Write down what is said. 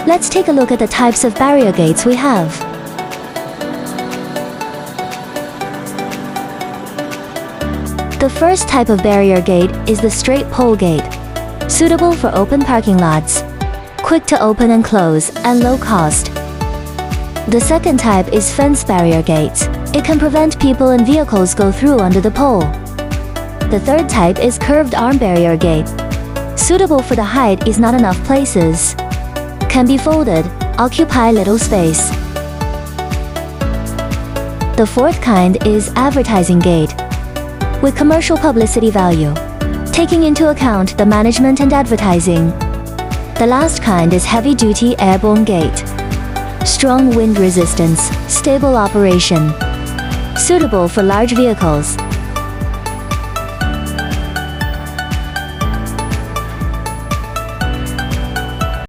Let's take a look at the types of barrier gates we have. The first type of barrier gate is the straight pole gate, suitable for open parking lots, quick to open and close, and low cost. The second type is fence barrier gates. It can prevent people and vehicles go through under the pole. The third type is curved arm barrier gate, suitable for the height is not enough places. Can be folded, occupy little space. The fourth kind is advertising gate, with commercial publicity value, taking into account the management and advertising. The last kind is heavy-duty airborne gate, strong wind resistance, stable operation, suitable for large vehicles.